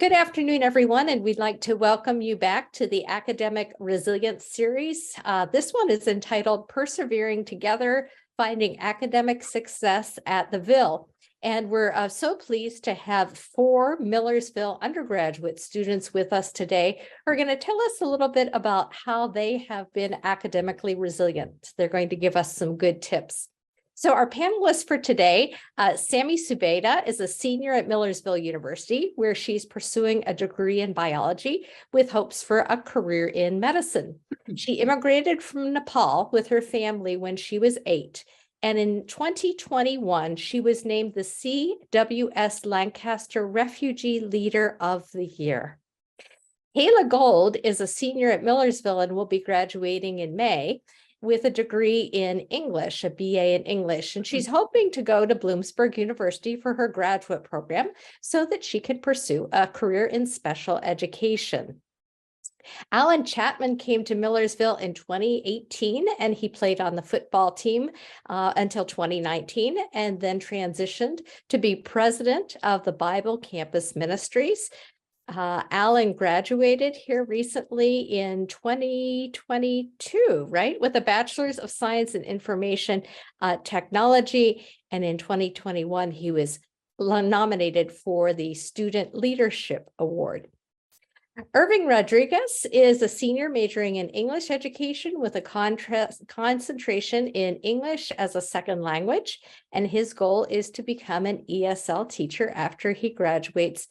good afternoon, everyone, and we'd like to welcome you back to the Academic Resilience Series. This one is entitled Persevering Together, Finding Academic Success at the Ville. And we're so pleased to have 4 Millersville undergraduate students with us today who are going to tell us a little bit about how they have been academically resilient. They're going to give us some good tips. So our panelists for today, Sammy Subeda is a senior at Millersville University, where she's pursuing a degree in biology with hopes for a career in medicine. She immigrated from Nepal with her family when she was 8. And in 2021, she was named the CWS Lancaster Refugee Leader of the Year. Kayla Gold is a senior at Millersville and will be graduating in May with a degree in English, a BA in English, and she's hoping to go to Bloomsburg University for her graduate program so that she can pursue a career in special education. Alan Chapman came to Millersville in 2018, and he played on the football team until 2019, and then transitioned to be president of the Bible Campus Ministries. Alan graduated here recently in 2022, right? With a Bachelor's of Science in Information Technology. And in 2021, he was nominated for the Student Leadership Award. Irving Rodriguez is a senior majoring in English education with a concentration in English as a second language. And his goal is to become an ESL teacher after he graduates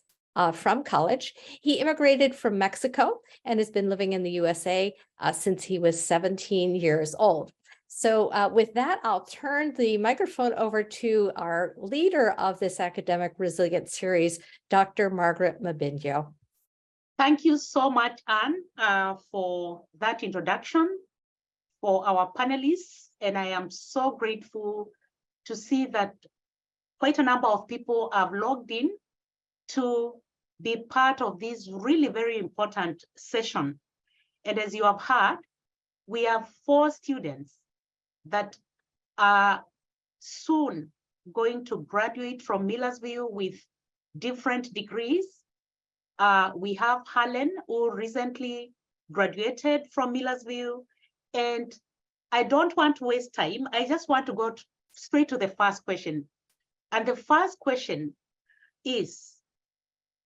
from college. He immigrated from Mexico and has been living in the USA since he was 17 years old. So with that, I'll turn the microphone over to our leader of this Academic Resilience Series, Dr. Margaret Mabindio. Thank you so much, Anne, for that introduction for our panelists. And I am so grateful to see that quite a number of people have logged in to be part of this really very important session. And as you have heard, we have 4 students that are soon going to graduate from Millersville with different degrees. We have Helen, who recently graduated from Millersville. And I don't want to waste time. I just want to go straight to the first question. And the first question is,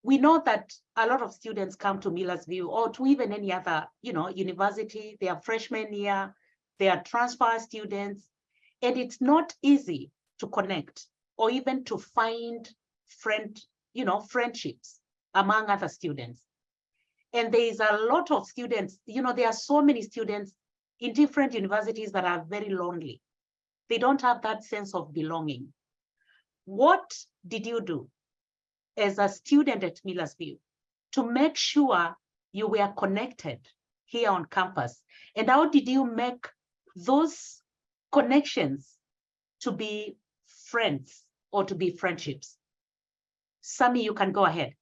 we know that a lot of students come to Millersville or to even any other, university. They are freshmen year, they are transfer students, and it's not easy to connect or even to find friendships among other students. And there is a lot of students, there are so many students in different universities that are very lonely. They don't have that sense of belonging. What did you do as a student at Millersville to make sure you were connected here on campus? And how did you make those connections to be friends or to be friendships? Sammy, you can go ahead.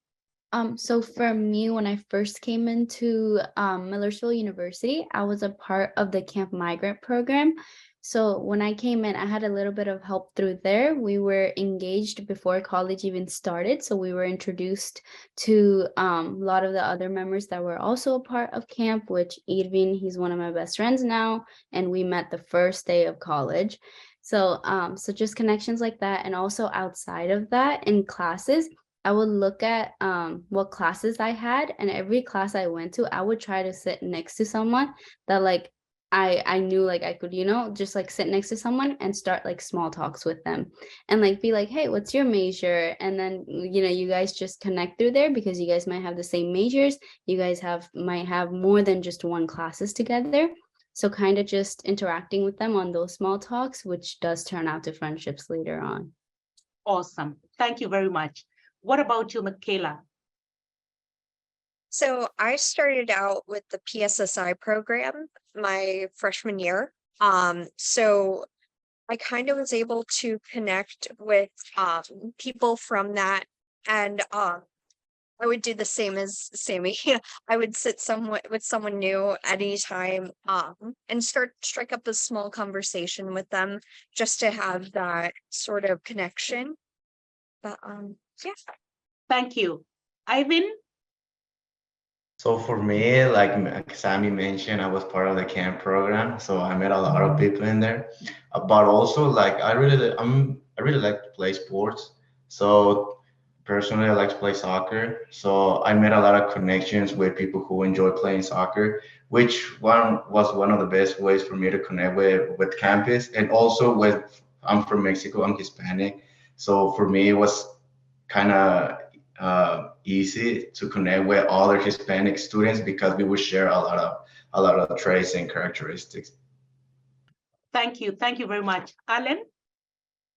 So for me, when I first came into Millersville University, I was a part of the Camp Migrant program. So when I came in, I had a little bit of help through there. We were engaged before college even started. So we were introduced to a lot of the other members that were also a part of camp, which Irvin, he's one of my best friends now. And we met the first day of college. So, so just connections like that. And also outside of that in classes, I would look at what classes I had, and every class I went to, I would try to sit next to someone that I knew I could, just sit next to someone and start small talks with them and be like, hey, what's your major? And then, you guys just connect through there because you guys might have the same majors. You guys might have more than just one classes together. So kind of just interacting with them on those small talks, which does turn out to friendships later on. Awesome. Thank you very much. What about you, Michaela? So I started out with the PSSI program my freshman year. So I kind of was able to connect with people from that, and I would do the same as Sammy. I would sit with someone new at any time and strike up a small conversation with them just to have that sort of connection. But yeah. Thank you. Ivan, So for me, like Sammy mentioned, I was part of the camp program, so I met a lot of people in there. But also, like I really like to play sports. So personally, I like to play soccer. So I made a lot of connections with people who enjoy playing soccer, which one was one of the best ways for me to connect with campus, and also with I'm from Mexico, I'm Hispanic, so for me it was kind of easy to connect with other Hispanic students because we would share a lot of traits and characteristics. Thank you. Thank you very much. Alan?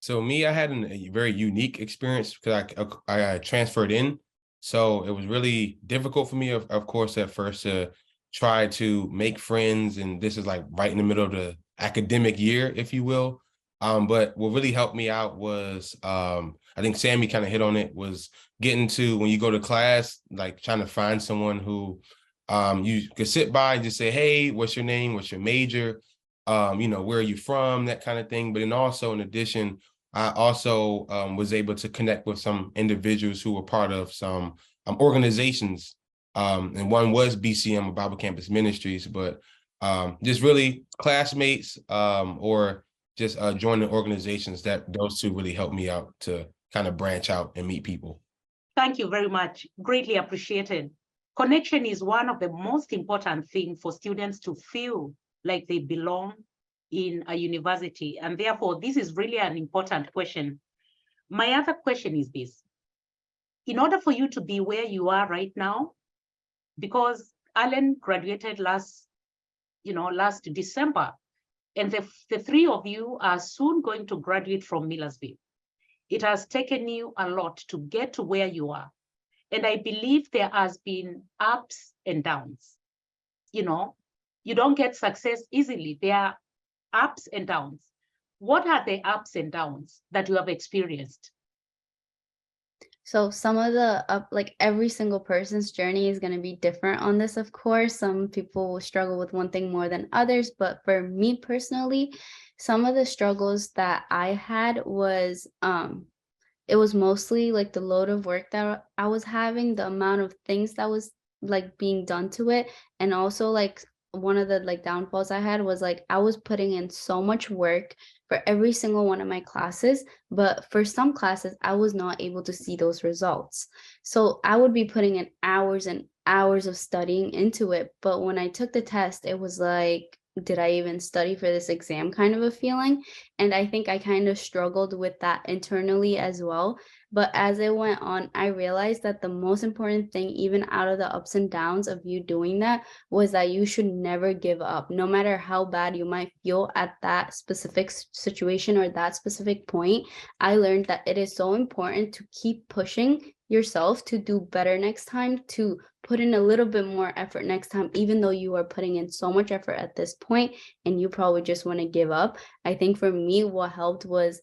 So me, I had a very unique experience because I transferred in. So it was really difficult for me, of course, at first to try to make friends. And this is like right in the middle of the academic year, if you will. But what really helped me out was, I think Sammy kind of hit on it, was getting to, when you go to class, like trying to find someone who you could sit by and just say, hey, what's your name? What's your major? Where are you from? That kind of thing. But then also, in addition, I also was able to connect with some individuals who were part of some organizations. And one was BCM, or Bible Campus Ministries, but just really classmates or just joining organizations, that those two really helped me out to kind of branch out and meet people. Thank you very much. Greatly appreciated. Connection is one of the most important things for students to feel like they belong in a university. And therefore, this is really an important question. My other question is this. In order for you to be where you are right now, because Alan graduated last December, and the three of you are soon going to graduate from Millersville. It has taken you a lot to get to where you are. And I believe there has been ups and downs. You don't get success easily. There are ups and downs. What are the ups and downs that you have experienced? So some of the like every single person's journey is going to be different on this, of course. Some people will struggle with one thing more than others, but for me personally, some of the struggles that I had was it was mostly like the load of work that I was having, the amount of things that was like being done to it, and also like one of the like downfalls I had was like I was putting in so much work for every single one of my classes, but for some classes I was not able to see those results. So I would be putting in hours and hours of studying into it, but when I took the test, it was like, did I even study for this exam kind of a feeling? And I think I kind of struggled with that internally as well. But as it went on, I realized that the most important thing, even out of the ups and downs of you doing that, was that you should never give up. No matter how bad you might feel at that specific situation or that specific point, I learned that it is so important to keep pushing yourself to do better next time, to put in a little bit more effort next time, even though you are putting in so much effort at this point and you probably just want to give up. I think for me, what helped was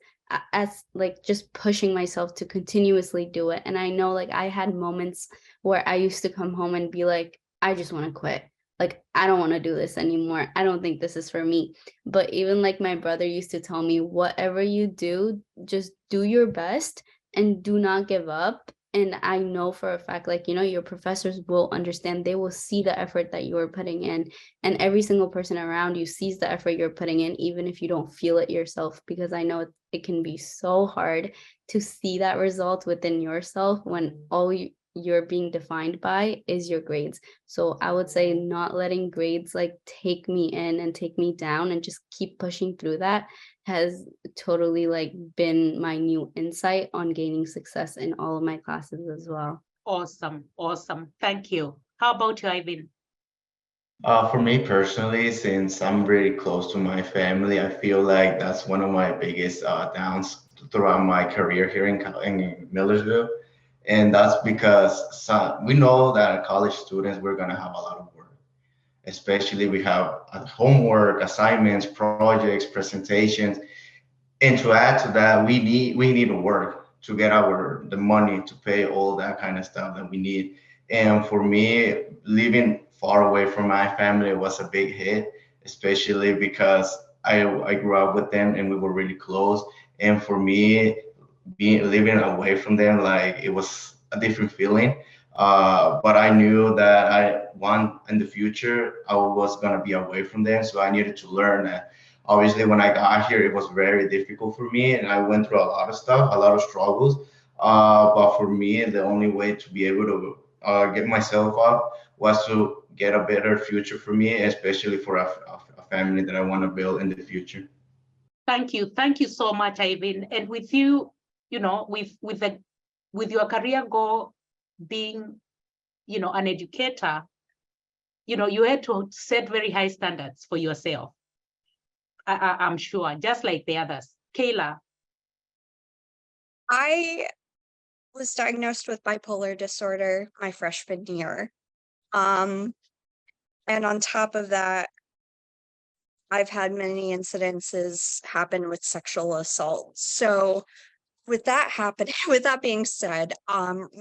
as like just pushing myself to continuously do it. And I know like I had moments where I used to come home and be like, I just want to quit. Like, I don't want to do this anymore. I don't think this is for me. But even like my brother used to tell me, whatever you do, just do your best and do not give up. And I know for a fact, like, your professors will understand. They will see the effort that you are putting in. And every single person around you sees the effort you're putting in, even if you don't feel it yourself, because I know it can be so hard to see that result within yourself when all you're being defined by is your grades. So I would say not letting grades like take me in and take me down and just keep pushing through that has totally like been my new insight on gaining success in all of my classes as well. Awesome. Thank you. How about you, Ivan? For me personally, since I'm really close to my family, I feel like that's one of my biggest downs throughout my career here in Millersville. And that's because we know that college students, we're going to have a lot of work. Especially we have homework, assignments, projects, presentations. And to add to that, we need to work to get the money to pay all that kind of stuff that we need. And for me, living far away from my family was a big hit, especially because I grew up with them and we were really close. And for me, being living away from them, like it was a different feeling. But I knew that in the future, I was going to be away from them. So I needed to learn that. Obviously, when I got here, it was very difficult for me, and I went through a lot of stuff, a lot of struggles. But for me, the only way to be able to get myself up was to get a better future for me, especially for a family that I want to build in the future. Thank you so much, Ivan. And with you, with your career goal being, an educator, you had to set very high standards for yourself. I'm sure, just like the others. Kayla. I was diagnosed with bipolar disorder my freshman year. And on top of that, I've had many incidences happen with sexual assault. So with that happening, with that being said,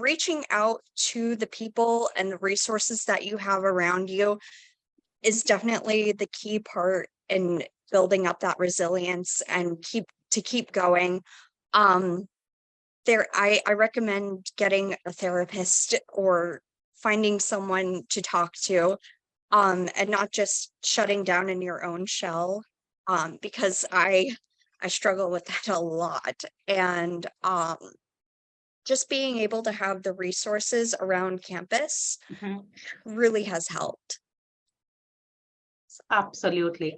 reaching out to the people and the resources that you have around you is definitely the key part in building up that resilience and keep going. I recommend getting a therapist or finding someone to talk to, and not just shutting down in your own shell, because I struggle with that a lot. And just being able to have the resources around campus really has helped. Absolutely.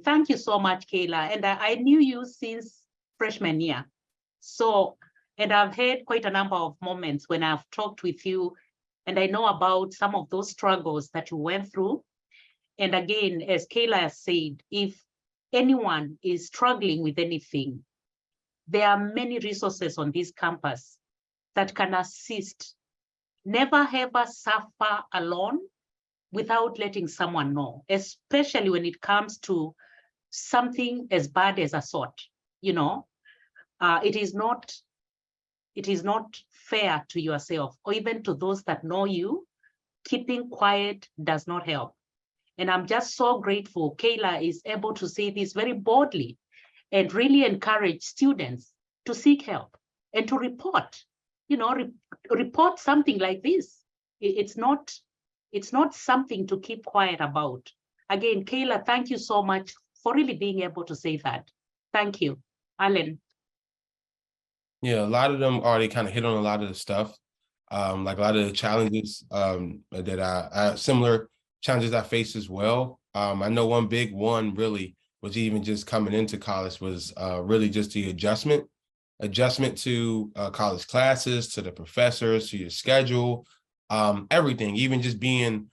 Thank you so much, Kayla. And I knew you since freshman year. So, and I've had quite a number of moments when I've talked with you, and I know about some of those struggles that you went through. And again, as Kayla has said, if anyone is struggling with anything, there are many resources on this campus that can assist. Never ever suffer alone without letting someone know, especially when it comes to something as bad as assault. It is not fair to yourself or even to those that know you. Keeping quiet does not help. And I'm just so grateful Kayla is able to say this very boldly and really encourage students to seek help and to report, report something like this. It's not something to keep quiet about. Again, Kayla, thank you so much for really being able to say that. Thank you. Alan. Yeah, a lot of them already kind of hit on a lot of the stuff. Like a lot of the challenges that I similar challenges I faced as well. I know one big one really was even just coming into college was really just the adjustment to college classes, to the professors, to your schedule, everything, even just being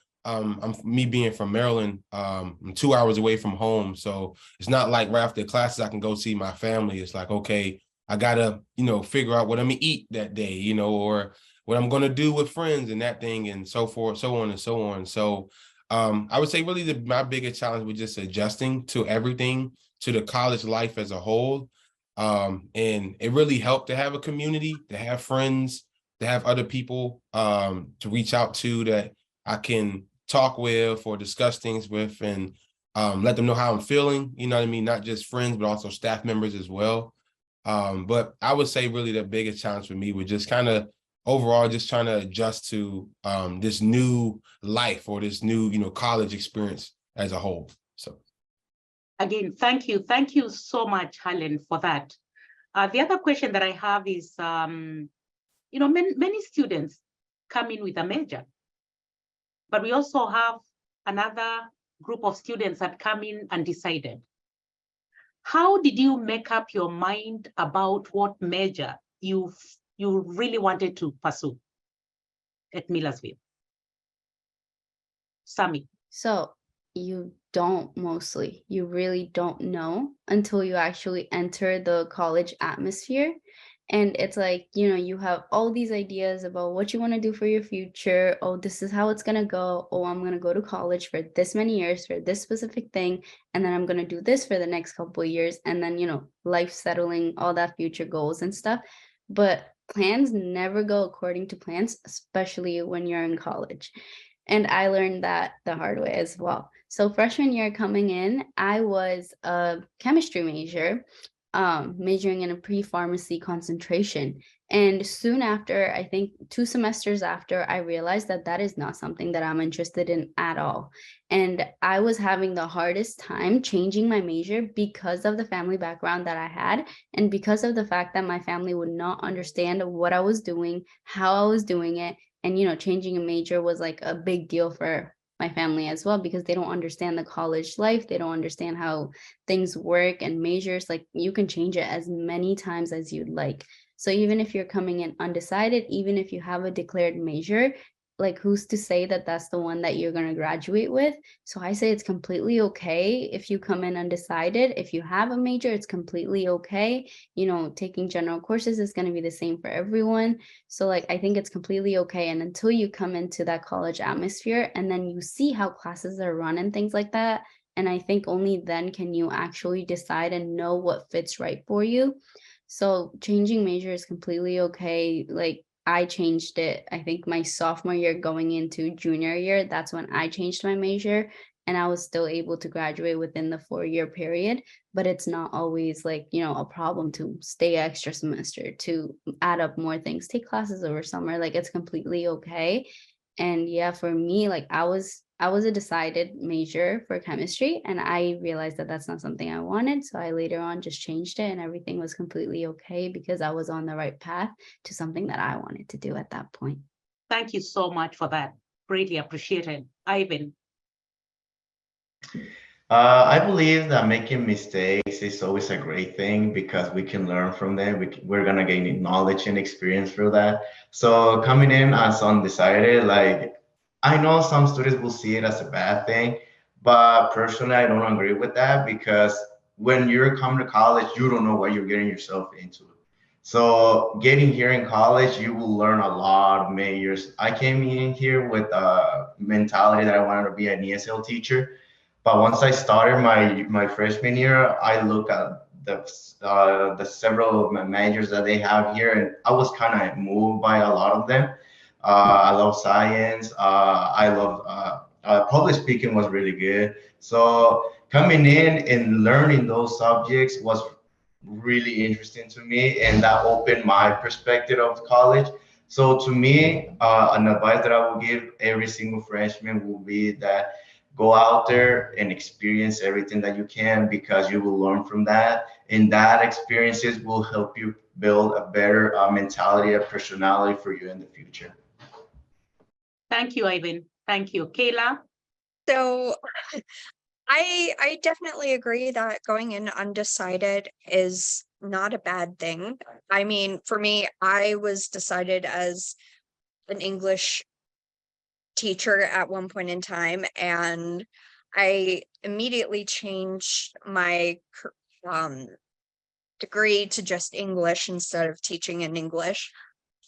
me being from Maryland, I'm 2 hours away from home. So it's not like right after classes I can go see my family. It's like, okay, I gotta, figure out what I'm gonna eat that day, or what I'm gonna do with friends and that thing and so forth, so on and so on. So I would say really my biggest challenge was just adjusting to everything, to the college life as a whole. And it really helped to have a community, to have friends, to have other people to reach out to that I can talk with or discuss things with, and let them know how I'm feeling, you know what I mean? Not just friends, but also staff members as well. But I would say really the biggest challenge for me was just kind of overall just trying to adjust to this new life or this new, college experience as a whole. So. Again, thank you. Thank you so much, Helen, for that. The other question that I have is, many students come in with a major, but we also have another group of students that come in undecided. How did you make up your mind about what major you really wanted to pursue at Millersville? Sami. So you really don't know until you actually enter the college atmosphere. And it's like, you have all these ideas about what you want to do for your future. Oh, this is how it's going to go. Oh, I'm going to go to college for this many years for this specific thing. And then I'm going to do this for the next couple of years. And then, life settling, all that future goals and stuff. But plans never go according to plans, especially when you're in college. And I learned that the hard way as well. So freshman year coming in, I was a chemistry major. majoring in a pre-pharmacy concentration. And soon after, I think 2 semesters after, I realized that that is not something that I'm interested in at all. And I was having the hardest time changing my major because of the family background that I had, and because of the fact that my family would not understand what I was doing, how I was doing it. And, changing a major was like a big deal for my family as well, because they don't understand the college life. They don't understand how things work and majors. Like, you can change it as many times as you'd like. So even if you're coming in undecided, even if you have a declared major, like, who's to say that that's the one that you're going to graduate with? So I say it's completely okay if you come in undecided. If you have a major, it's completely okay. Taking general courses is going to be the same for everyone. So, like, I think it's completely okay. And until you come into that college atmosphere and then you see how classes are run and things like that, and I think only then can you actually decide and know what fits right for you. So changing major is completely okay. Like, I changed it, I think my sophomore year going into junior year, that's when I changed my major, and I was still able to graduate within the 4-year period. But it's not always like, a problem to stay extra semester, to add up more things, take classes over summer. Like, it's completely okay. And yeah, for me, like, I was a decided major for chemistry, and I realized that that's not something I wanted. So I later on just changed it, and everything was completely okay because I was on the right path to something that I wanted to do at that point. Thank you so much for that. Greatly appreciated. Ivan. I believe that making mistakes is always a great thing because we can learn from them. We're gonna gain knowledge and experience through that. So coming in as undecided, like, I know some students will see it as a bad thing, but personally, I don't agree with that because when you're coming to college, you don't know what you're getting yourself into. So getting here in college, you will learn a lot of majors. I came in here with a mentality that I wanted to be an ESL teacher. But once I started my freshman year, I looked at the several managers that they have here, and I was kind of moved by a lot of them. I love science. I love public speaking was really good. So coming in and learning those subjects was really interesting to me, and that opened my perspective of college. So to me, an advice that I will give every single freshman will be that go out there and experience everything that you can because you will learn from that, and that experiences will help you build a better mentality, a personality for you in the future. Thank you, Ivan. Thank you. Kayla? So I definitely agree that going in undecided is not a bad thing. I mean, for me, I was decided as an English teacher at one point in time, and I immediately changed my degree to just English instead of teaching in English.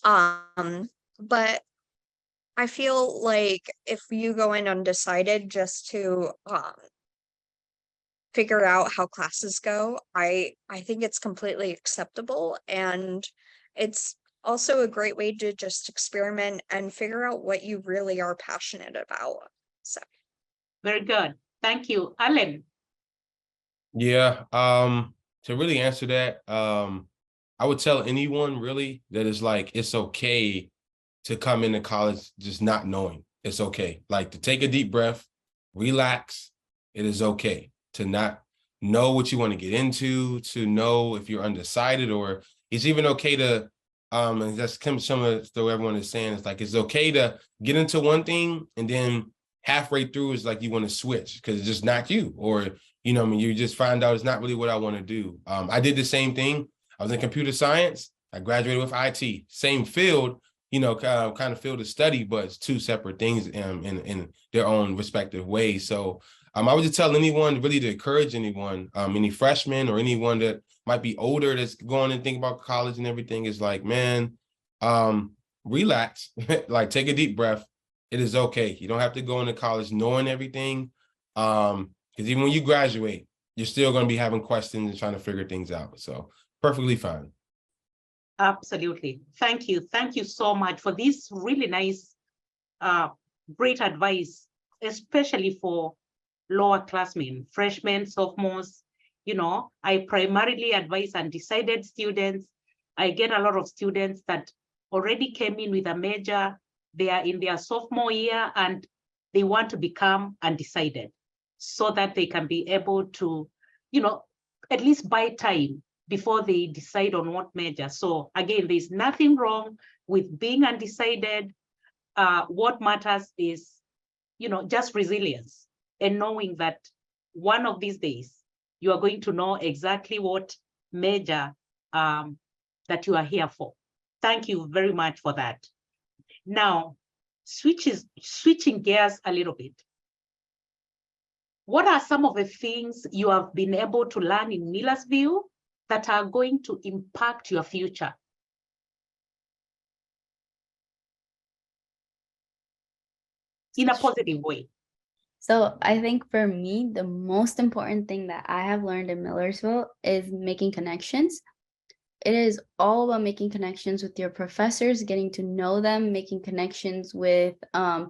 But I feel like if you go in undecided just to figure out how classes go, I think it's completely acceptable, and it's also a great way to just experiment and figure out what you really are passionate about. So Very good. Thank you. Alan? Yeah. To really answer that, I would tell anyone really that it's like it's okay to come into college just not knowing. It's okay. Like, to take a deep breath, relax. It is okay to not know what you want to get into, to know if you're undecided, or it's even okay to and that's some of the everyone is saying, it's like it's okay to get into one thing and then halfway through is like you want to switch because it's just not you, or I mean, you just find out it's not really what I want to do. I did the same thing. I was in computer science. I graduated with IT, same field, kind of field of study, but it's two separate things in their own respective ways. So I would just tell anyone, really, to encourage anyone, any freshmen or anyone that might be older that's going and think about college and everything, is like, man, relax, like, take a deep breath. It is okay. You don't have to go into college knowing everything. Because even when you graduate, you're still going to be having questions and trying to figure things out. So perfectly fine. Absolutely. Thank you. Thank you so much for this really nice, great advice, especially for lower classmen, freshmen, sophomores, I primarily advise undecided students. I get a lot of students that already came in with a major, they are in their sophomore year and they want to become undecided so that they can be able to, at least buy time before they decide on what major. So again, there's nothing wrong with being undecided. What matters is, just resilience and knowing that one of these days you are going to know exactly what major that you are here for. Thank you very much for that. Now, switching gears a little bit. What are some of the things you have been able to learn in Millersville that are going to impact your future? In a positive way. So I think for me, the most important thing that I have learned in Millersville is making connections. It is all about making connections with your professors, getting to know them, making connections with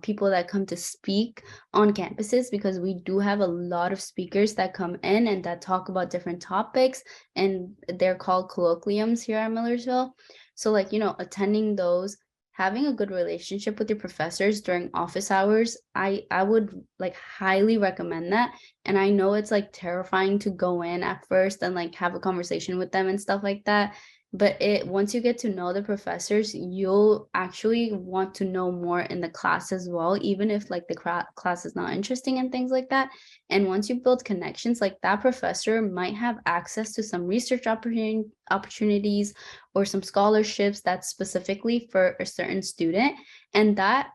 people that come to speak on campuses, because we do have a lot of speakers that come in and that talk about different topics, and they're called colloquiums here at Millersville. So like, attending those, having a good relationship with your professors during office hours, I would like highly recommend that. And I know it's like terrifying to go in at first and like have a conversation with them and stuff like that. But once you get to know the professors, you'll actually want to know more in the class as well, even if like the class is not interesting and things like that. And once you build connections, like that professor might have access to some research opportunities or some scholarships that's specifically for a certain student. And that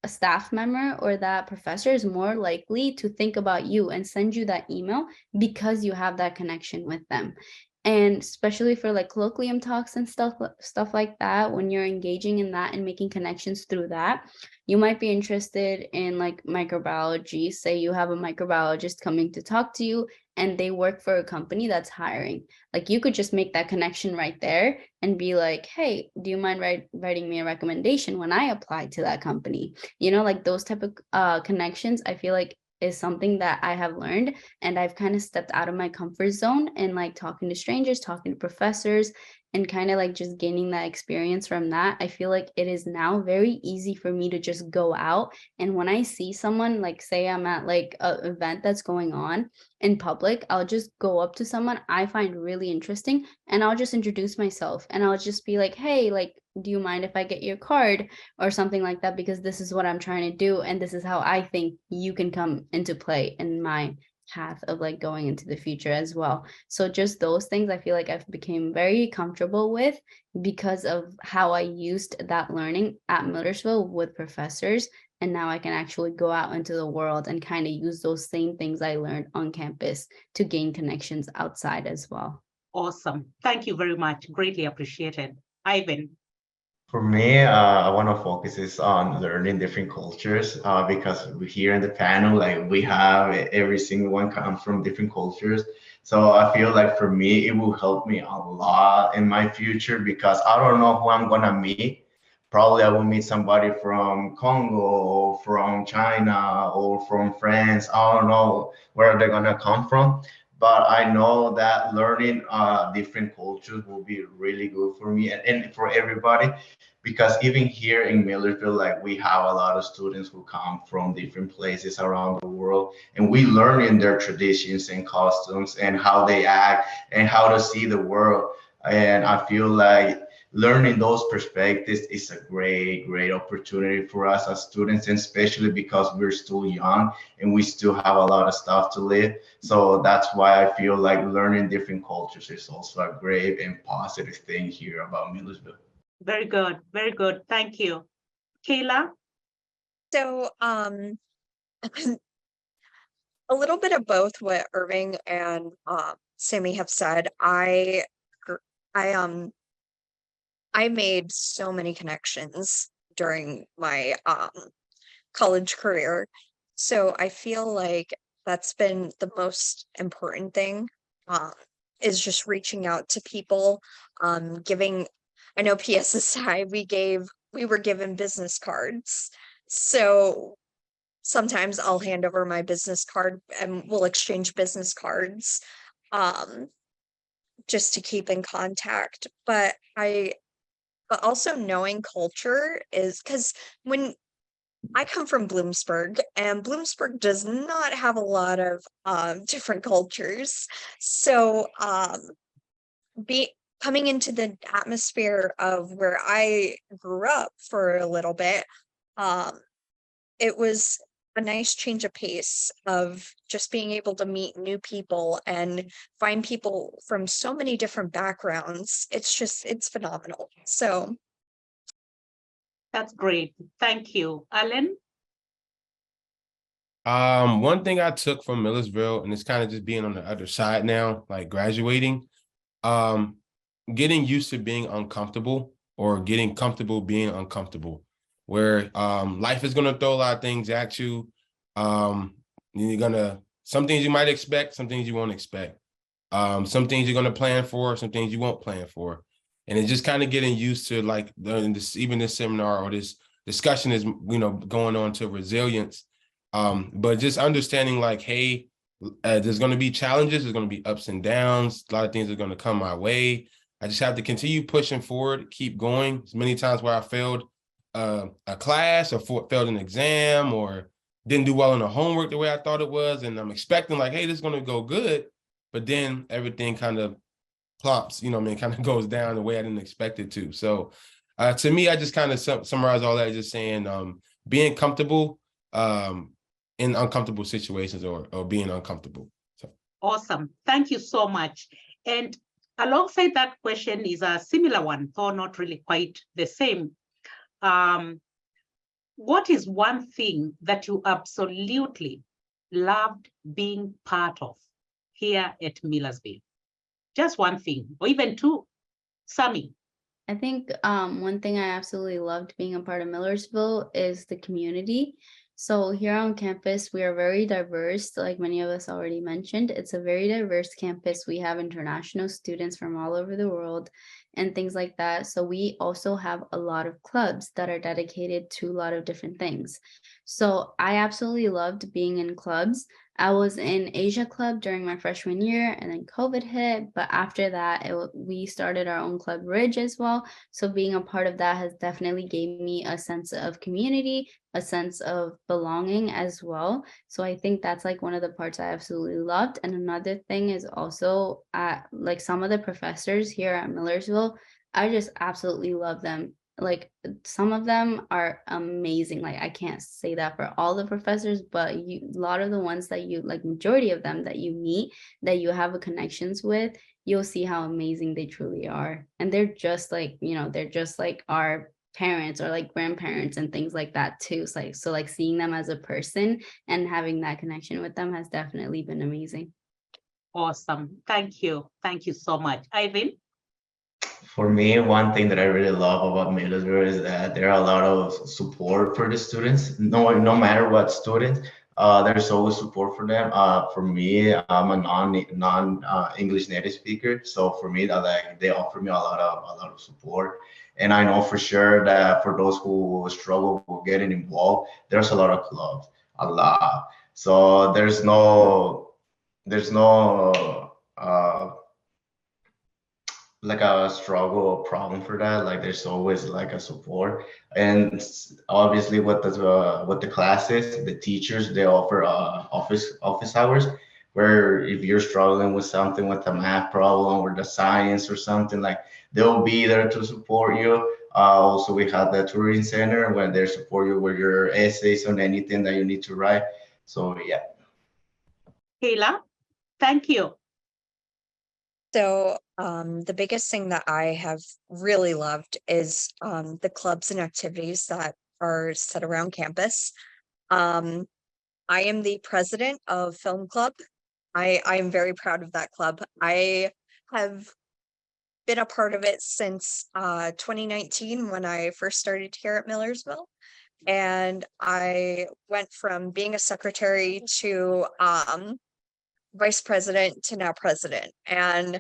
a staff member or that professor is more likely to think about you and send you that email because you have that connection with them. And especially for like colloquium talks and stuff like that, when you're engaging in that and making connections through that, you might be interested in like microbiology. Say you have a microbiologist coming to talk to you and they work for a company that's hiring. Like you could just make that connection right there and be like, hey, do you mind writing me a recommendation when I apply to that company? Like those type of connections, I feel like is something that I have learned, and I've kind of stepped out of my comfort zone and like talking to strangers, talking to professors, and kind of like just gaining that experience from that. I feel like it is now very easy for me to just go out, and when I see someone, like say I'm at like an event that's going on in public, I'll just go up to someone I find really interesting and I'll just introduce myself and I'll just be like, hey, like, do you mind if I get your card or something like that? Because this is what I'm trying to do. And this is how I think you can come into play in my path of like going into the future as well. So just those things I feel like I've become very comfortable with because of how I used that learning at Millersville with professors. And now I can actually go out into the world and kind of use those same things I learned on campus to gain connections outside as well. Awesome. Thank you very much. Greatly appreciated. Ivan. For me, I want to focus is on learning different cultures because here in the panel, like we have every single one come from different cultures. So I feel like for me, it will help me a lot in my future because I don't know who I'm gonna meet. Probably I will meet somebody from Congo or from China or from France. I don't know where they're gonna come from, but I know that learning different cultures will be really good for me and for everybody because even here in Millersville, like we have a lot of students who come from different places around the world, and we learn in their traditions and customs and how they act and how to see the world. And I feel like learning those perspectives is a great opportunity for us as students, and especially because we're still young and we still have a lot of stuff to live. So that's why I feel like learning different cultures is also a great and positive thing here about Millersville. Very good. Very good. Thank you. Kayla? So, a little bit of both what Irving and Sammy have said. I made so many connections during my college career. So I feel like that's been the most important thing, is just reaching out to people, giving. I know PSSI, we were given business cards. So sometimes I'll hand over my business card and we'll exchange business cards. just to keep in contact. But also knowing culture is because when I come from Bloomsburg, and Bloomsburg does not have a lot of different cultures. So coming into the atmosphere of where I grew up for a little bit, it was a nice change of pace of just being able to meet new people and find people from so many different backgrounds. It's phenomenal. So That's great. Thank you. Alan? One thing I took from Millersville, and it's kind of just being on the other side now, like graduating, getting used to being uncomfortable or getting comfortable being uncomfortable, where life is gonna throw a lot of things at you. Some things you might expect, some things you won't expect. Some things you're gonna plan for, some things you won't plan for. And it's just kind of getting used to like even this seminar or this discussion is going on to resilience. But just understanding like, hey, there's going to be challenges, there's going to be ups and downs, a lot of things are going to come my way. I just have to continue pushing forward, keep going. As many times where I failed a class or failed an exam or didn't do well in the homework the way I thought it was, and I'm expecting like, hey, this is going to go good, but then everything kind of plops, kind of goes down the way I didn't expect it to. So to me, I just kind of summarize all that just saying being comfortable in uncomfortable situations or being uncomfortable. So. Awesome. Thank you so much. And alongside that question is a similar one, though not really quite the same. What is one thing that you absolutely loved being part of here at Millersville? Just one thing, or even two. Sammy. I think one thing I absolutely loved being a part of Millersville is the community. So here on campus, we are very diverse, like many of us already mentioned. It's a very diverse campus. We have international students from all over the world and things like that. So we also have a lot of clubs that are dedicated to a lot of different things. So I absolutely loved being in clubs. I was in Asia Club during my freshman year, and then COVID hit. But after that, we started our own club, Ridge, as well. So being a part of that has definitely gave me a sense of community, a sense of belonging as well. So I think that's like one of the parts I absolutely loved. And another thing is also like some of the professors here at Millersville, I just absolutely love them. Like some of them are amazing. Like I can't say that for all the professors, but a lot of the ones that you like, majority of them that you meet, that you have a connections with, you'll see how amazing they truly are. And they're just like, they're just like our parents or like grandparents and things like that too. So like seeing them as a person and having that connection with them has definitely been amazing. Awesome. Thank you. Thank you so much. Ivan? For me, one thing that I really love about Millersville is that there are a lot of support for the students. No matter what student, there's always support for them. For me, I'm a non English native speaker, so for me, that like they offer me a lot of support. And I know for sure that for those who struggle with getting involved, there's a lot of clubs, a lot. So there's no like a struggle or problem for that. Like there's always like a support, and obviously what the classes, the teachers, they offer office hours, where if you're struggling with something, with a math problem or the science or something, like they'll be there to support you. Also, we have the touring center where they support you with your essays on anything that you need to write. So yeah. Kayla, thank you. So the biggest thing that I have really loved is the clubs and activities that are set around campus. I am the president of Film Club. I am very proud of that club. I have been a part of it since 2019 when I first started here at Millersville. And I went from being a secretary to vice president to now president. And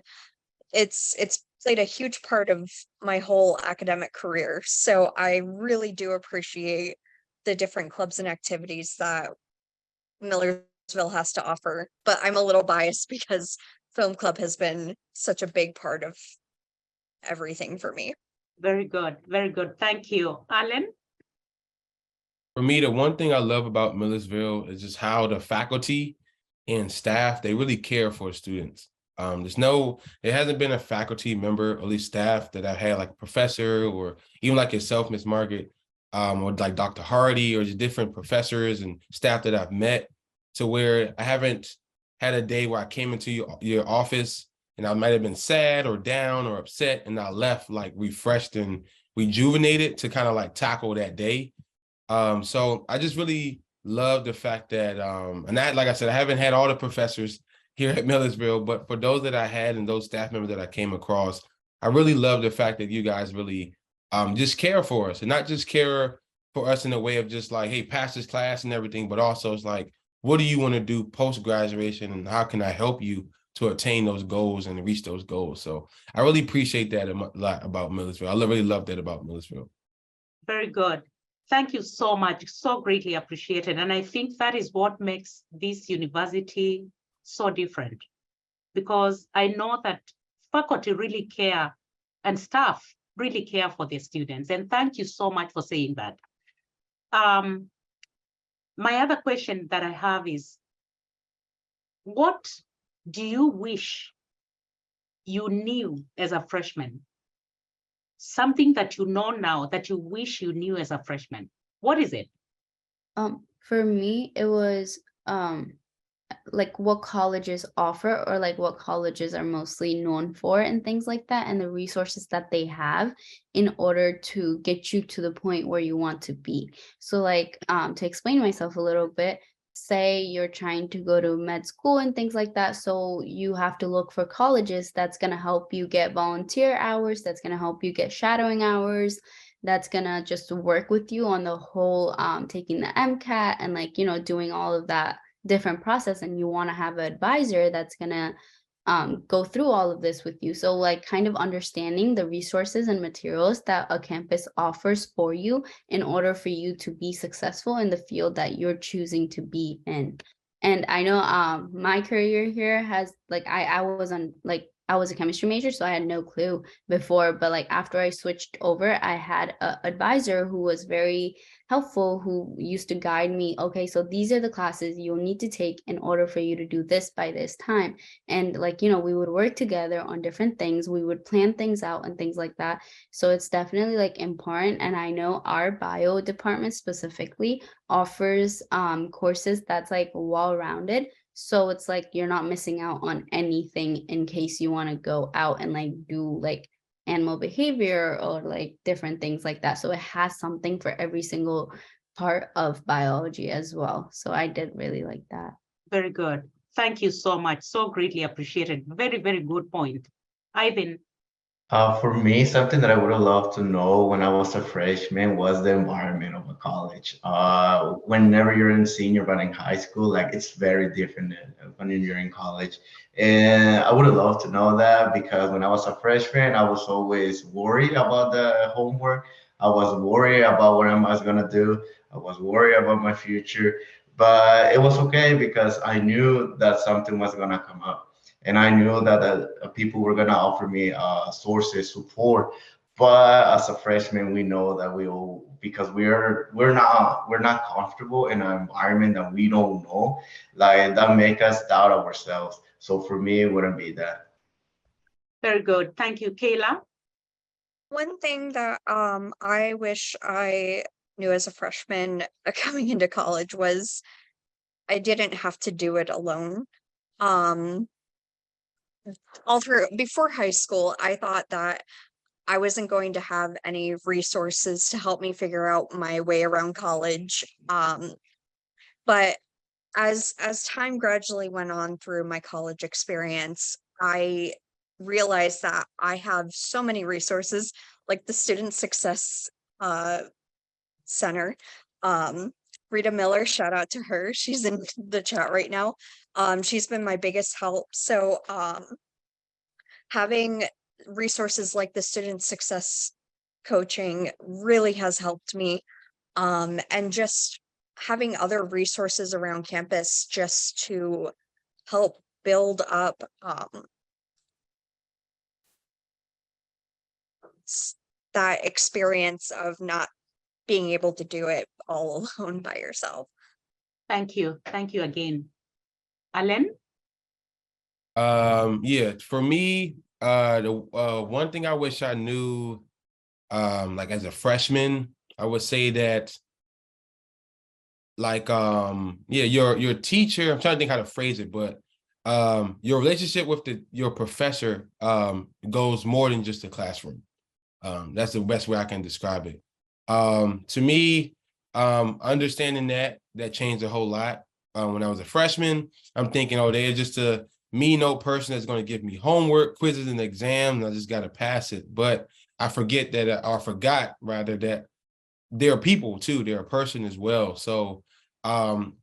it's played a huge part of my whole academic career. So I really do appreciate the different clubs and activities that Millersville has to offer. But I'm a little biased because film club has been such a big part of everything for me. Very good. Very good. Thank you. Alan? For me, the one thing I love about Millersville is just how the faculty and staff, they really care for students. There hasn't been a faculty member, or at least staff, that I've had, like a professor or even like yourself, Miss Margaret, or like Dr. Hardy, or just different professors and staff that I've met, to where I haven't had a day where I came into your office and I might have been sad or down or upset, and I left like refreshed and rejuvenated to kind of like tackle that day. So I just really love the fact that, and that, like I said, I haven't had all the professors here at Millersville, but for those that I had and those staff members that I came across, I really love the fact that you guys really just care for us, and not just care for us in a way of just like, hey, pass this class and everything, but also it's like, what do you want to do post-graduation, and how can I help you to attain those goals and reach those goals? So I really appreciate that a lot about Millersville. I really love that about Millersville. Very good. Thank you so much. So greatly appreciated. And I think that is what makes this university so different, because I know that faculty really care and staff really care for their students. And thank you so much for saying that. My other question that I have is, what do you wish you knew as a freshman? Something that you know now that you wish you knew as a freshman. What is it? For me, it was like what colleges offer, or like what colleges are mostly known for and things like that, and the resources that they have in order to get you to the point where you want to be. So like to explain myself a little bit, say you're trying to go to med school and things like that, so you have to look for colleges that's going to help you get volunteer hours, that's going to help you get shadowing hours, that's going to just work with you on the whole taking the MCAT and like, you know, doing all of that different process. And you want to have an advisor that's going to go through all of this with you. So like kind of understanding the resources and materials that a campus offers for you in order for you to be successful in the field that you're choosing to be in. And I know my career here has like, I was a chemistry major, so I had no clue before, but like after I switched over, I had an advisor who was very helpful, who used to guide me. Okay, so these are the classes you'll need to take in order for you to do this by this time. And like, you know, we would work together on different things. We would plan things out and things like that. So it's definitely like important. And I know our bio department specifically offers courses that's like well-rounded. So it's like you're not missing out on anything in case you want to go out and like do like animal behavior or like different things like that. So it has something for every single part of biology as well. So I did really like that. Very good. Thank you so much. So greatly appreciated. Very, very good point. Ivan. For me, something that I would have loved to know when I was a freshman was the environment of a college. Whenever you're in senior but in high school, like it's very different when you're in college. And I would have loved to know that, because when I was a freshman, I was always worried about the homework. I was worried about what I was gonna do. I was worried about my future, but it was okay because I knew that something was gonna come up. And I knew that people were gonna offer me sources, support. But as a freshman, we know that we all, because we're not comfortable in an environment that we don't know, like that make us doubt ourselves. So for me, it wouldn't be that. Very good. Thank you, Kayla. One thing that I wish I knew as a freshman coming into college was I didn't have to do it alone. All through before high school, I thought that I wasn't going to have any resources to help me figure out my way around college. But as time gradually went on through my college experience, I realized that I have so many resources, like the Student Success Center. Rita Miller, shout out to her. She's in the chat right now. She's been my biggest help. So having resources like the Student Success coaching really has helped me. And just having other resources around campus just to help build up that experience of not being able to do it all alone by yourself. Thank you. Thank you again. Alan? Yeah, for me, the one thing I wish I knew, like as a freshman, I would say that, like, yeah, your teacher, I'm trying to think how to phrase it, but your relationship with your professor goes more than just the classroom. That's the best way I can describe it. To me, understanding that changed a whole lot. When I was a freshman, I'm thinking, oh, they're just a no person that's going to give me homework, quizzes, and exams, and I just got to pass it. But I forgot rather that they're people too. They're a person as well. So and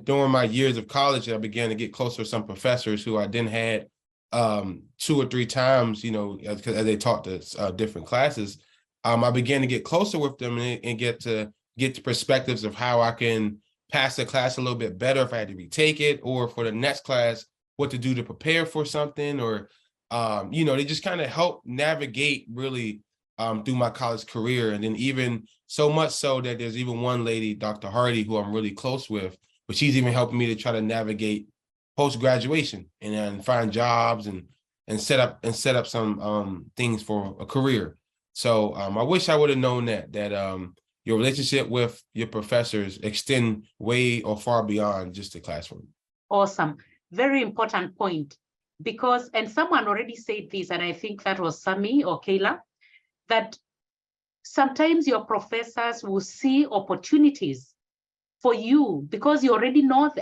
during my years of college, I began to get closer to some professors who I then had 2 or 3 times, as they taught the different classes. I began to get closer with them and get to perspectives of how I can pass the class a little bit better if I had to retake it, or for the next class, what to do to prepare for something, or they just kind of help navigate really through my college career. And then even so much so that there's even one lady, Dr. Hardy, who I'm really close with, but she's even helping me to try to navigate post-graduation and find jobs and set up some things for a career. So I wish I would have known that your relationship with your professors extend way or far beyond just the classroom. Awesome. Very important point. Because, and someone already said this, and I think that was Sami or Kayla, that sometimes your professors will see opportunities for you because you already know,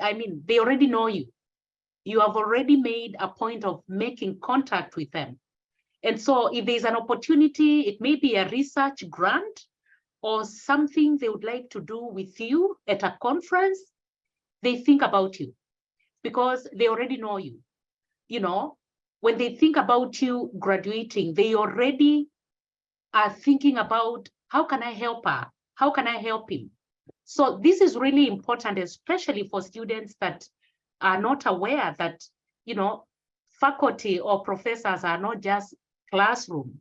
they already know you. You have already made a point of making contact with them. And so if there's an opportunity, it may be a research grant or something they would like to do with you at a conference, they think about you because they already know you. When they think about you graduating, they already are thinking about, how can I help her? How can I help him? So this is really important, especially for students that are not aware that, faculty or professors are not just classroom,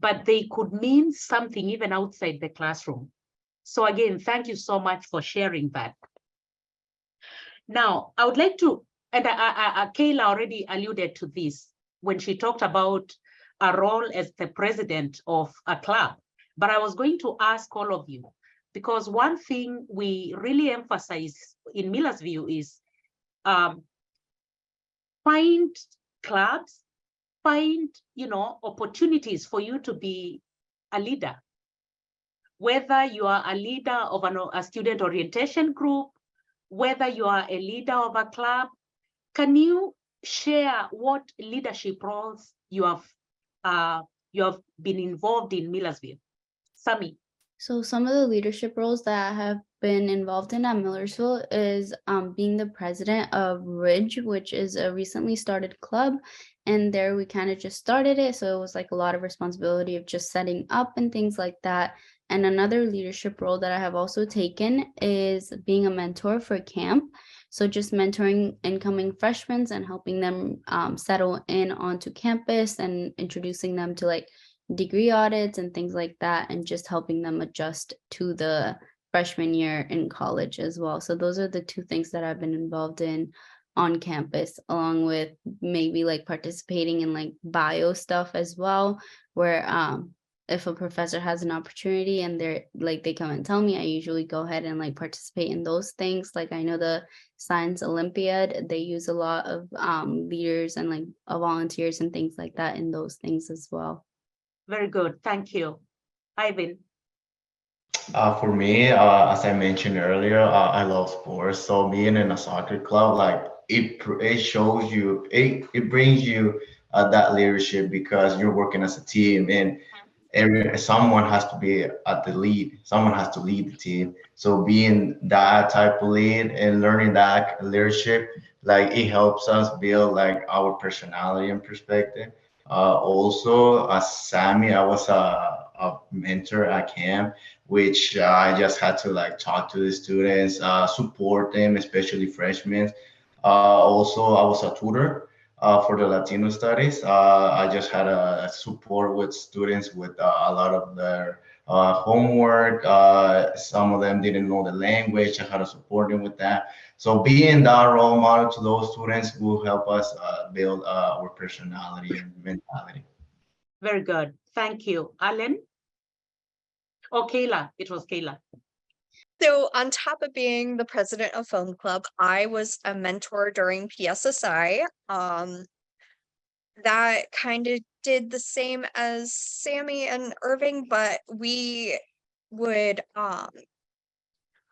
but they could mean something even outside the classroom. So again, thank you so much for sharing that. Now, I would like to, and Kayla already alluded to this when she talked about a role as the president of a club, but I was going to ask all of you, because one thing we really emphasize in Millersville is find clubs, find, opportunities for you to be a leader. Whether you are a leader of a student orientation group, whether you are a leader of a club, can you share what leadership roles you have been involved in Millersville? Sami. So some of the leadership roles that I have been involved in at Millersville is being the president of Ridge, which is a recently started club. And there we kind of just started it. So it was like a lot of responsibility of just setting up and things like that. And another leadership role that I have also taken is being a mentor for camp. So just mentoring incoming freshmen and helping them settle in onto campus and introducing them to like degree audits and things like that, and just helping them adjust to the freshman year in college as well. So those are the 2 things that I've been involved in on campus, along with maybe like participating in like bio stuff as well, where if a professor has an opportunity and they come and tell me, I usually go ahead and like participate in those things. Like I know the Science Olympiad, they use a lot of leaders and like volunteers and things like that in those things as well. Very good. Thank you. Ivan. For me, as I mentioned earlier, I love sports. So being in a soccer club, like it shows you, it brings you that leadership because you're working as a team, and someone has to be at the lead. Someone has to lead the team. So being that type of lead and learning that leadership, like it helps us build like our personality and perspective. Also, as Sammy, I was a mentor at camp, which I just had to like talk to the students, support them, especially freshmen. Also, I was a tutor for the Latino studies. I just had a support with students with a lot of their homework. Some of them didn't know the language. I had to support them with that. So being that role model to those students will help us build our personality and mentality. Very good. Thank you. Alan? Oh, Kayla. It was Kayla. So on top of being the president of Film Club, I was a mentor during PSSI. That kind of did the same as Sammy and Irving, but we would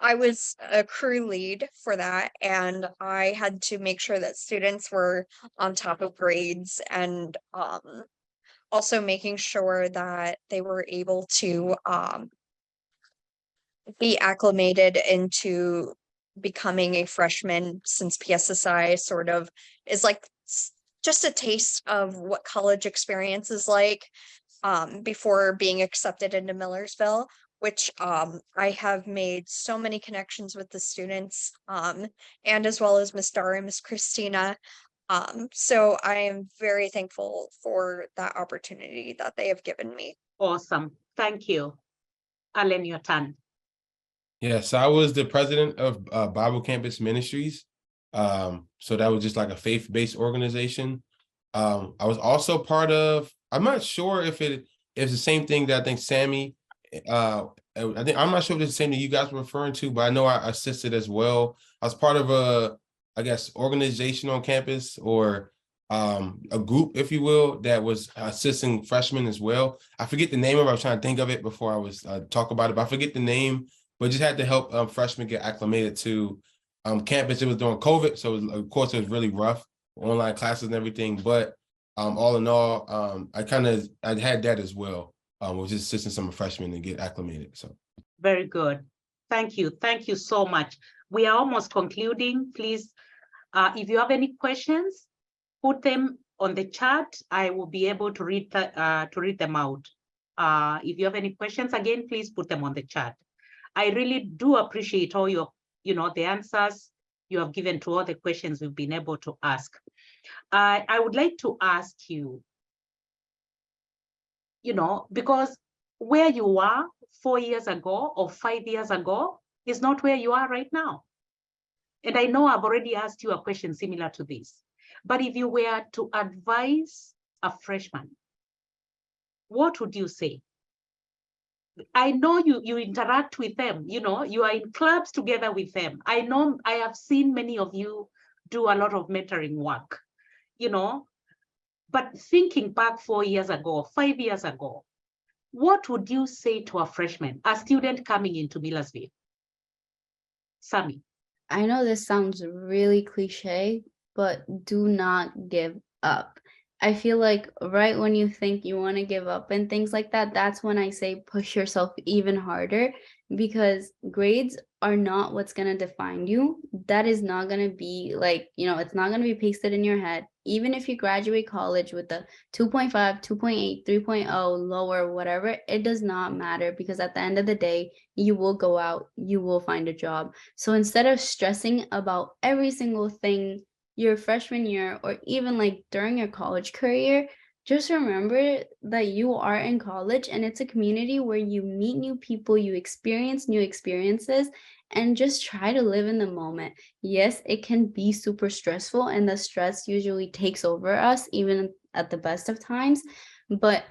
I was a crew lead for that, and I had to make sure that students were on top of grades and also making sure that they were able to be acclimated into becoming a freshman, since PSSI sort of is like just a taste of what college experience is like before being accepted into Millersville, which I have made so many connections with the students and as well as Miss Dara and Miss Christina. So I am very thankful for that opportunity that they have given me. Awesome. Thank you. Alan, your turn. Yes, I was the president of Bible Campus Ministries. So that was just like a faith-based organization. I was also part of, I'm not sure if it's the same thing that I think Sammy, I'm not sure if it's the same that you guys were referring to, but I know I assisted as well. I was part of I guess, organization on campus, or a group, if you will, that was assisting freshmen as well. I forget the name of it. I was trying to think of it before I was talk about it, but I forget the name. But just had to help freshmen get acclimated to campus. It was during COVID, so of course it was really rough, online classes and everything. But all in all, I had that as well. Was just assisting some freshmen to get acclimated. So very good. Thank you. Thank you so much. We are almost concluding. Please, if you have any questions, put them on the chat. I will be able to read them out. If you have any questions, again, please put them on the chat. I really do appreciate all your, the answers you have given to all the questions we've been able to ask. I would like to ask you, because where you are 4 years ago or 5 years ago is not where you are right now. And I know I've already asked you a question similar to this, but if you were to advise a freshman, what would you say? I know you interact with them, you are in clubs together with them. I know I have seen many of you do a lot of mentoring work, but thinking back 4 years ago, 5 years ago, what would you say to a freshman, a student coming into Millersville? Sammy. I know this sounds really cliche, but do not give up. I feel like right when you think you want to give up and things like that, that's when I say push yourself even harder, because grades are not what's going to define you. That is not going to be like, it's not going to be pasted in your head. Even if you graduate college with a 2.5, 2.8, 3.0, lower, whatever, it does not matter, because at the end of the day, you will go out, you will find a job. So instead of stressing about every single thing your freshman year, or even like during your college career, just remember that you are in college and it's a community where you meet new people, you experience new experiences, and just try to live in the moment. Yes, it can be super stressful, and the stress usually takes over us, even at the best of times. But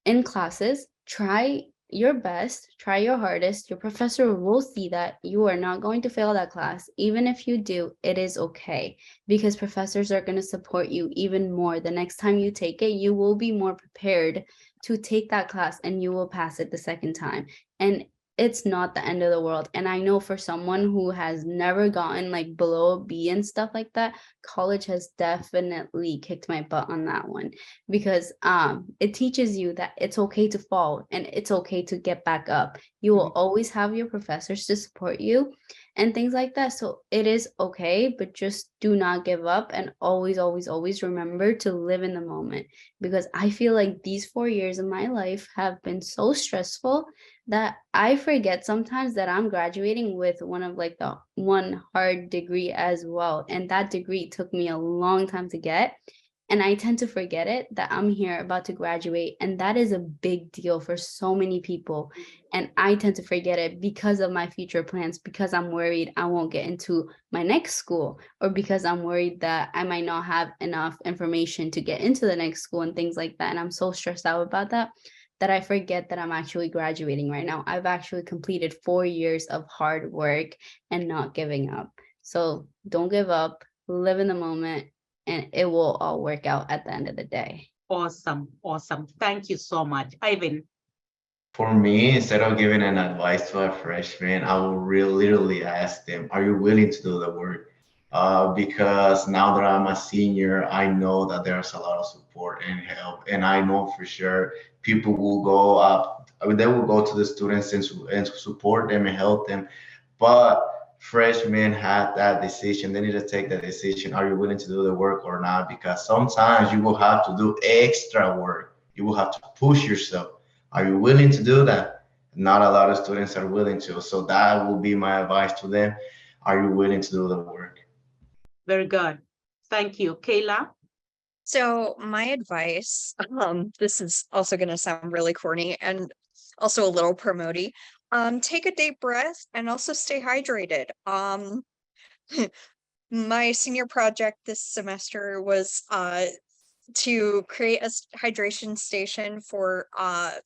in classes, try your best, try your hardest. Your professor will see that you are not going to fail that class. Even if you do, it is okay, because professors are going to support you even more. The next time you take it, you will be more prepared to take that class, and you will pass it the second time. And it's not the end of the world. And I know for someone who has never gotten like below a B and stuff like that, college has definitely kicked my butt on that one, because it teaches you that it's okay to fall and it's okay to get back up. You will always have your professors to support you. and things like that. So it is okay, but just do not give up, and always, always, always remember to live in the moment, because I feel like these 4 years of my life have been so stressful that I forget sometimes that I'm graduating with one of like the one hard degree as well. And that degree took me a long time to get. And I tend to forget it, that I'm here about to graduate. And that is a big deal for so many people. And I tend to forget it because of my future plans, because I'm worried I won't get into my next school, or because I'm worried that I might not have enough information to get into the next school and things like that. And I'm so stressed out about that, that I forget that I'm actually graduating right now. I've actually completed 4 years of hard work and not giving up. So don't give up, live in the moment, and it will all work out at the end of the day. Awesome. Awesome. Thank you so much. Ivan. For me, instead of giving an advice to a freshman, I will literally ask them, "Are you willing to do the work?" Because now that I'm a senior, I know that there's a lot of support and help, and I know for sure people will go up. I mean, they will go to the students and support them and help them. But freshmen have that decision. They need to take that decision. Are you willing to do the work or not? Because sometimes you will have to do extra work. You will have to push yourself. Are you willing to do that? Not a lot of students are willing to. So that will be my advice to them. Are you willing to do the work? Very good. Thank you. Kayla. So my advice, this is also going to sound really corny and also a little promoty. Take a deep breath and also stay hydrated. My senior project this semester was to create a hydration station for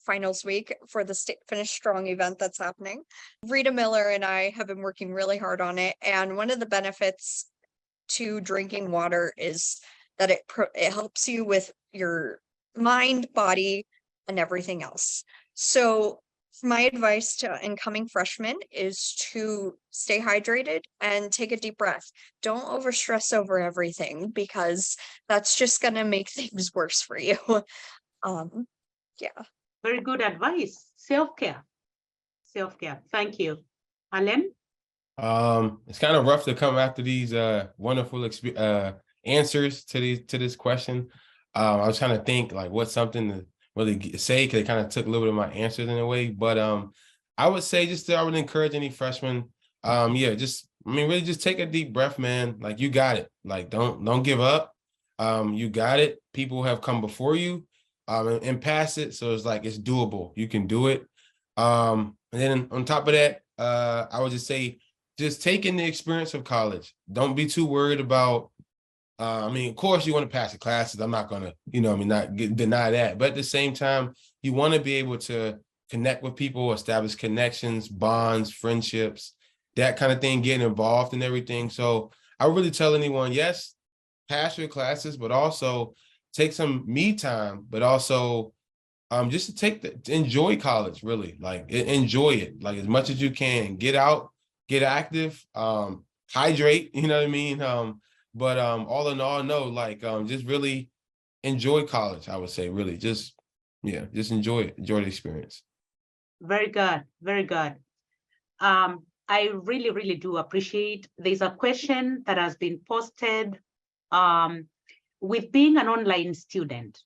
finals week for the Finish Strong event that's happening. Rita Miller and I have been working really hard on it, and one of the benefits to drinking water is that it helps you with your mind, body, and everything else. So my advice to incoming freshmen is to stay hydrated and take a deep breath. Don't overstress over everything, because that's just going to make things worse for you. Yeah. Very good advice. Self-care. Self-care. Thank you. Alan? It's kind of rough to come after these wonderful answers to this question. I was trying to think like what's something to really say, because it kind of took a little bit of my answers in a way. But I would say I would encourage any freshman. Really just take a deep breath, man. Like, you got it. Like, don't give up. You got it. People have come before you, and past it. So it's like, it's doable. You can do it. And then on top of that, I would just say, just taking the experience of college. Don't be too worried about, of course you want to pass the classes. I'm not going to, deny that. But at the same time, you want to be able to connect with people, establish connections, bonds, friendships, that kind of thing, getting involved in everything. So I would really tell anyone, yes, pass your classes, but also take some me time, but also just to enjoy college, really. Like, enjoy it, like, as much as you can. Get out, get active, hydrate, you know what I mean? But all in all, no, like, just really enjoy college, I would say, really. Just enjoy it, enjoy the experience. Very good. Very good. I really, really do appreciate. There's a question that has been posted. With being an online student,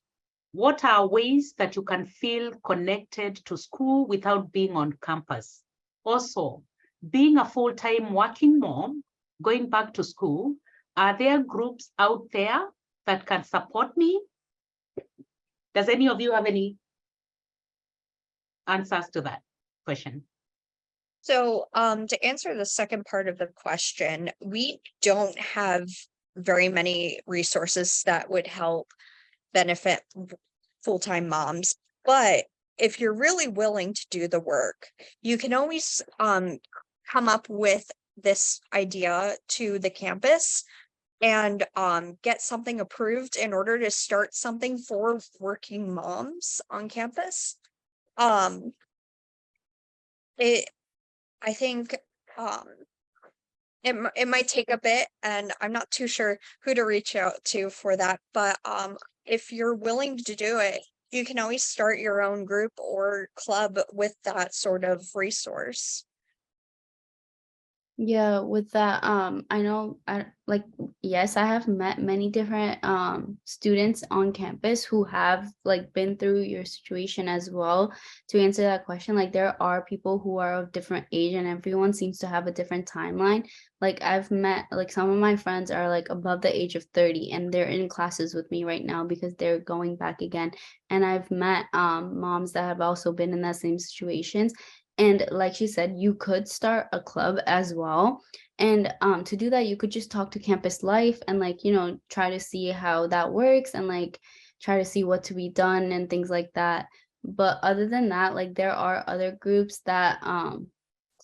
what are ways that you can feel connected to school without being on campus? Also, being a full-time working mom, going back to school, are there groups out there that can support me? Does any of you have any answers to that question? So to answer the second part of the question, we don't have very many resources that would help benefit full-time moms. But if you're really willing to do the work, you can always come up with this idea to the campus and get something approved in order to start something for working moms on campus. I think it might take a bit, and I'm not too sure who to reach out to for that. But if you're willing to do it, you can always start your own group or club with that sort of resource. Yeah, with that, I know yes, I have met many different students on campus who have like been through your situation as well. To answer that question, like there are people who are of different age and everyone seems to have a different timeline. Like I've met like some of my friends are like above the age of 30 and they're in classes with me right now because they're going back again. And I've met moms that have also been in that same situations. And like she said, you could start a club as well. And to do that, you could just talk to Campus Life and like, try to see how that works and like try to see what to be done and things like that. But other than that, like there are other groups that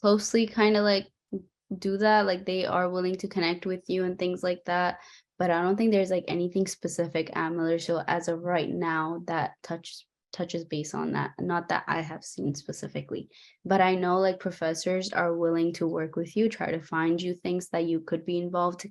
closely kind of like do that. Like they are willing to connect with you and things like that. But I don't think there's like anything specific at Millersville as of right now that touches base on that. Not that I have seen specifically, but I know like professors are willing to work with you, try to find you things that you could be involved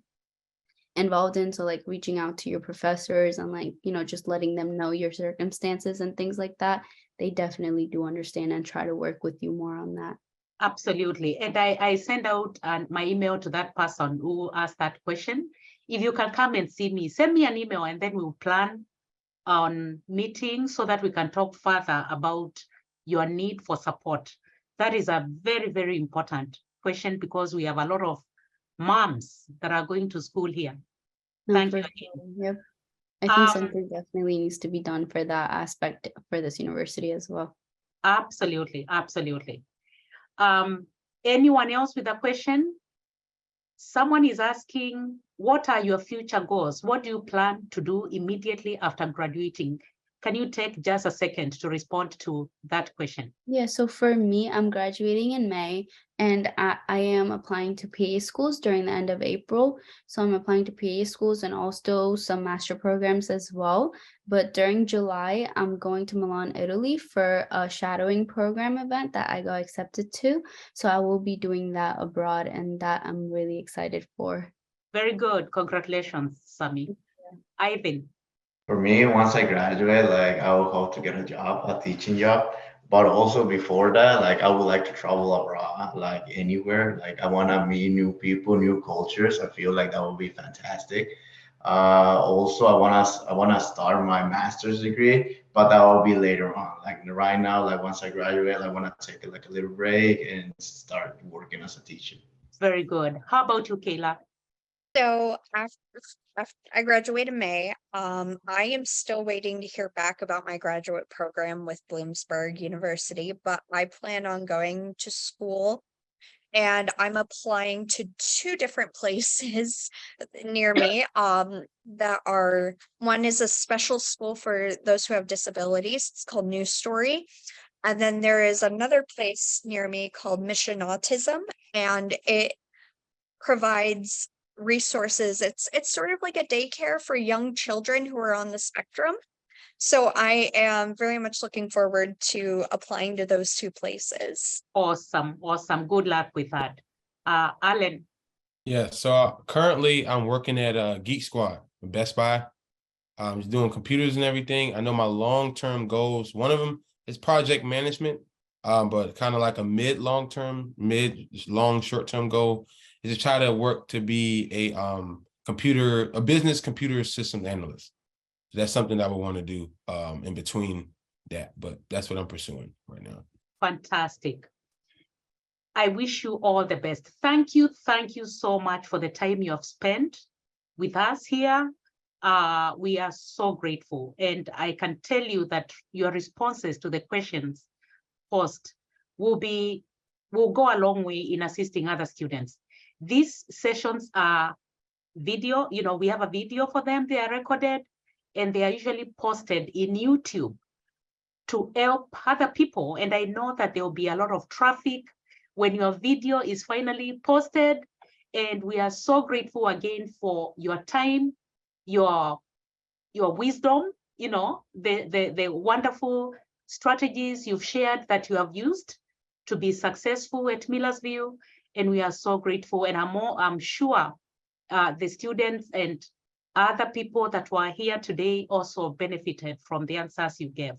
in. So like reaching out to your professors and like, just letting them know your circumstances and things like that. They definitely do understand and try to work with you more on that. Absolutely. And I send out my email to that person who asked that question. If you can come and see me, send me an email and then we'll plan on meeting so that we can talk further about your need for support. That is a very, very important question because we have a lot of moms that are going to school here. No, Thank for you. sure. Yep. I think something definitely needs to be done for that aspect for this university as well. Absolutely, absolutely. Anyone else with a question? Someone is asking, what are your future goals? What do you plan to do immediately after graduating? Can you take just a second to respond to that question? Yeah, so for me, I'm graduating in May and I am applying to PA schools during the end of April. So I'm applying to PA schools and also some master programs as well. But during July, I'm going to Milan, Italy for a shadowing program event that I got accepted to. So I will be doing that abroad and that I'm really excited for. Very good. Congratulations, Sami. Ivan. For me, once I graduate, like I will hope to get a job, a teaching job. But also before that, like I would like to travel abroad, like anywhere. Like I want to meet new people, new cultures. I feel like that would be fantastic. Also, I wanna start my master's degree, but that will be later on. Like right now, like once I graduate, I want to take like a little break and start working as a teacher. Very good. How about you, Kayla? So after I graduate in May, I am still waiting to hear back about my graduate program with Bloomsburg University, but I plan on going to school and I'm applying to 2 different places near me. That are, one is a special school for those who have disabilities. It's called New Story. And then there is another place near me called Mission Autism, and it provides resources. It's sort of like a daycare for young children who are on the spectrum. So I am very much looking forward to applying to those 2 places. Awesome, awesome. Good luck with that. Alan. Yeah, so currently I'm working at Geek Squad, Best Buy. I'm just doing computers and everything. I know my long-term goals, one of them is project management, but kind of like a long, short-term goal is to try to work to be a business computer systems analyst. So that's something that I would want to do in between that, but that's what I'm pursuing right now. Fantastic. I wish you all the best. Thank you so much for the time you have spent with us here. We are so grateful, and I can tell you that your responses to the questions posed will go a long way in assisting other students. These sessions are video, we have a video for them. They are recorded and they are usually posted in YouTube to help other people. And I know that there will be a lot of traffic when your video is finally posted. And we are so grateful again for your time, your wisdom, the wonderful strategies you've shared that you have used to be successful at Millersville. And we are so grateful. And I'm sure the students and other people that were here today also benefited from the answers you gave.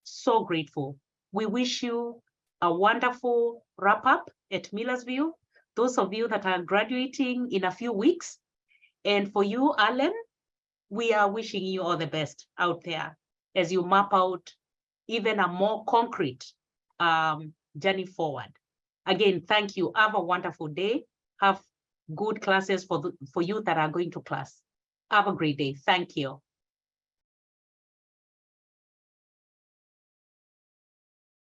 So grateful. We wish you a wonderful wrap up at Millersville. those of you that are graduating in a few weeks. And for you, Alan, we are wishing you all the best out there as you map out even a more concrete journey forward. Again, thank you. Have a wonderful day. Have good classes for you that are going to class. Have a great day. Thank you.